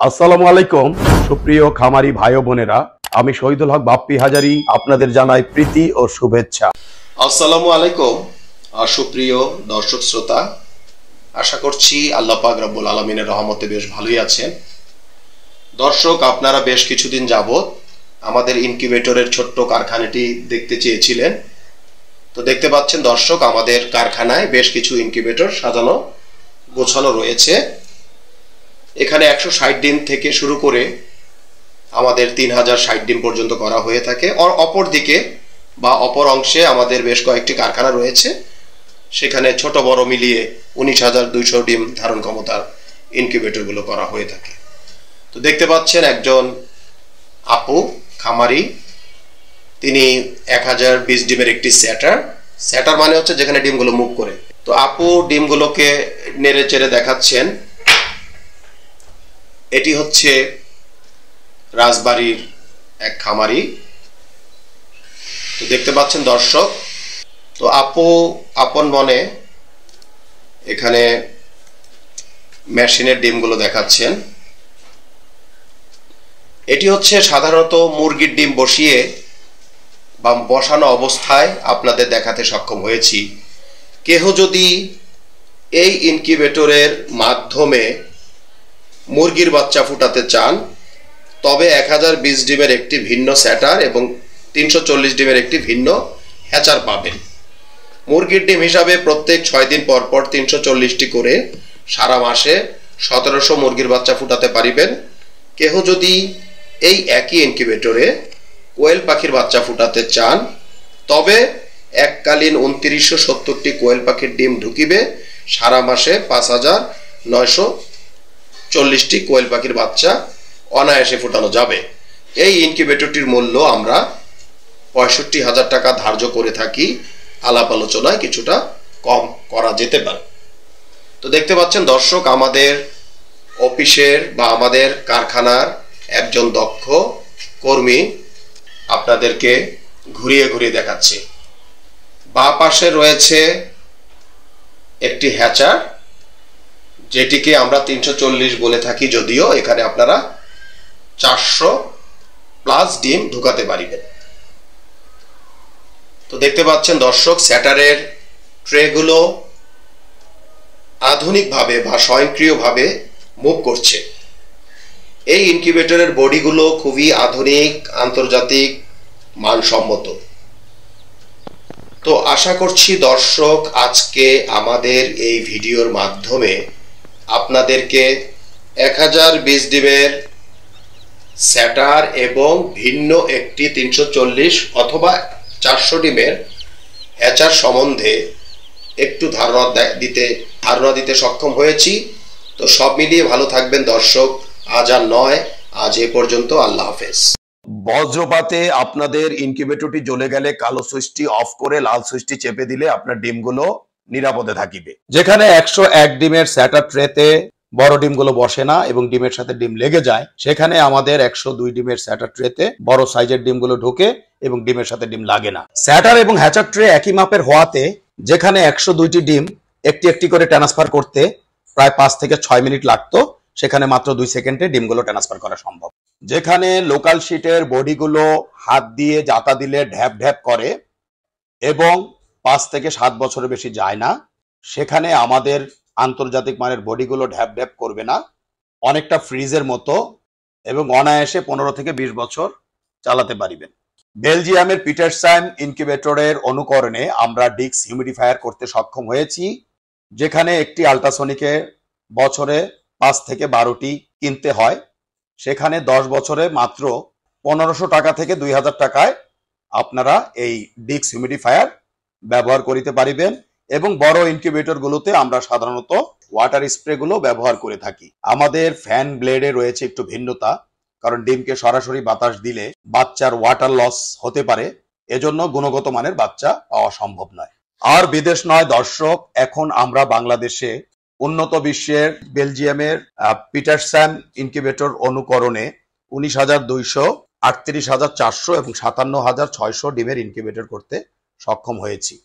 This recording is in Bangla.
আসসালামু আলাইকুম সুপ্রিয় খামারি ভাই ও বোনেরা, আমি শহীদুল হক বাপ্পি হাজারি আপনাদের জানাই প্রীতি ও শুভেচ্ছা। আসসালামু আলাইকুম সুপ্রিয় দর্শক শ্রোতা, আশা করছি আল্লাহ পাক রব্বুল আলামিনের রহমতে বেশ ভালোই আছেন। দর্শক, আপনারা বেশ কিছুদিন যাবত আমাদের ইনকিউবেটরের ছোট্ট কারখানাটি দেখতে চেয়েছিলেন। তো দেখতে পাচ্ছেন দর্শক, আমাদের কারখানায় বেশ কিছু ইনকিউবেটর সাজানো গোছানো রয়েছে। এখানে 160 ডিম থেকে শুরু করে আমাদের 3060 ডিম পর্যন্ত করা হয়ে থাকে। অপর দিকে বা অপর অংশে আমাদের বেশ কয়েকটি কারখানা রয়েছে, সেখানে ছোট বড় মিলিয়ে 19200 ডিম ধারণ ক্ষমতার ইনকিউবেটরগুলো করা হয়ে থাকে। তো দেখতে পাচ্ছেন একজন আপু খামারি, তিনি 1020 ডিমের একটি স্যাটার মানে হচ্ছে যেখানে ডিমগুলো মুভ করে। তো আপু ডিমগুলোকে নেড়ে চেড়ে দেখাচ্ছেন। এটি হচ্ছে রাজবাড়ির এক খামারি। তো দেখতে পাচ্ছেন দর্শক, তো আপু আপন মনে এখানে মেশিনের ডিমগুলো দেখাচ্ছেন। এটি হচ্ছে সাধারণত মুরগির ডিম বসিয়ে বা বসানো অবস্থায় আপনাদের দেখাতে সক্ষম হয়েছি। কেহ যদি এই ইনকিউবেটরের মাধ্যমে মুরগির বাচ্চা ফুটাতে চান, তবে 1020 ডিমের একটি ভিন্ন স্যাটার এবং 340 ডিমের একটি ভিন্ন হ্যাচার পাবেন। মুরগির ডিম হিসাবে প্রত্যেক 6 দিন পর পর 340টি করে সারা মাসে 1700 মুরগির বাচ্চা ফুটাতে পারিবেন। কেহ যদি এই একই ইনকিউবেটরে কোয়েল পাখির বাচ্চা ফুটাতে চান, তবে এককালীন 2970টি কোয়েল পাখির ডিম ঢুকিবে। সারা মাসে 5940টি কোয়েল পাখির বাচ্চা অনায়াসে ফোটানো যাবে। এই ইনকিউবেটরটির মূল্য আমরা 65,000 টাকা ধার্য করে থাকি। আলাপ আলোচনায় কিছুটা কম করা যেতে পারে। তো দেখতে পাচ্ছেন দর্শক, আমাদের অফিসের বা আমাদের কারখানার একজন দক্ষ কর্মী আপনাদেরকে ঘুরিয়ে ঘুরিয়ে দেখাচ্ছে। বাঁ পাশে রয়েছে একটি হ্যাচার, যেটিকে আমরা 340 বলে থাকি, যদিও এখানে আপনারা 400+ ডিম ঢুকাতে পারিবেন। তো দেখতে পাচ্ছেন দর্শক, স্যাটারের ট্রেগুলো আধুনিকভাবে বা স্বয়ংক্রিয়ভাবে মুভ করছে। এই ইনকিউবেটরের বডিগুলো খুবই আধুনিক, আন্তর্জাতিক মানসম্মত। তো আশা করছি দর্শক, আজকে আমাদের এই ভিডিওর মাধ্যমে আপনাদেরকে 1020 ডিমের স্যাটার এবং ভিন্ন একটি 340 অথবা 400 ডিমের হ্যাচার সম্বন্ধে একটু ধারণা দিতে সক্ষম হয়েছি। তো সব মিলিয়ে ভালো থাকবেন দর্শক। আজ আর নয়, আজ এ পর্যন্ত। আল্লাহ হাফেজ। বজ্রপাতে আপনাদের ইনকিউবেটরটি জ্বলে গেলে কালো সুইচটি অফ করে লাল সুইচটি চেপে দিলে আপনার ডিমগুলো নিরাপদে থাকিবে। যেখানে 101 ডিমের স্যাটার ট্রেতে বড় ডিমগুলো বসে না এবং ডিমের সাথে ডিম লেগে যায়, সেখানে আমাদের 102 ডিমের স্যাটার ট্রেতে বড় সাইজের ডিমগুলো ঢোকে এবং ডিমের সাথে ডিম লাগে না। স্যাটার এবং হ্যাচার ট্রে একই মাপের হওয়াতে যেখানে 102টি ডিম একটি একটি করে ট্রান্সফার করতে প্রায় 5 থেকে 6 মিনিট লাগতো, সেখানে মাত্র 2 সেকেন্ডে ডিমগুলো ট্রান্সফার করা সম্ভব। যেখানে লোকাল শিটের বডিগুলো হাত দিয়ে জাতা দিলে ঢ্যাপ ঢ্যাপ করে এবং 5 থেকে 7 বছরের বেশি যায় না, সেখানে আমাদের আন্তর্জাতিক মানের বডিগুলো ঢ্যাপ ঢ্যাপ করবে না, অনেকটা ফ্রিজের মতো এবং অনায়াসে 15 থেকে 20 বছর চালাতে পারিবেন। বেলজিয়ামের পিটারসাইম ইনকিউবেটরের অনুকরণে আমরা ডিক্স হিউমিডিফায়ার করতে সক্ষম হয়েছি, যেখানে একটি আল্ট্রাসনিকে বছরে 5 থেকে 12টি কিনতে হয়, সেখানে 10 বছরে মাত্র 1500 টাকা থেকে 2000 টাকায় আপনারা এই ডিক্স হিউমিডিফায়ার ব্যবহার করিতে পারিবেন। এবং বড় ইনকিউবেটর গুলোতে আমরা সাধারণত ওয়াটার স্প্রে গুলো ব্যবহার করে থাকি। আমাদের ফ্যান ব্লেডে রয়েছে একটু ভিন্নতা, কারণ ডিমকে সরাসরি বাতাস দিলে বাচ্চার ওয়াটার লস হতে পারে, এজন্য গুণগত মানের বাচ্চা পাওয়া সম্ভব নয়। আর বিদেশ নয় দর্শক, এখন আমরা বাংলাদেশে উন্নত বিশ্বের বেলজিয়ামের পিটারসাম ইনকিউবেটর অনুকরণে 19,200, 38,400 এবং 57,600 ডিমের ইনকিউবেটর করতে সক্ষম হয়েছি।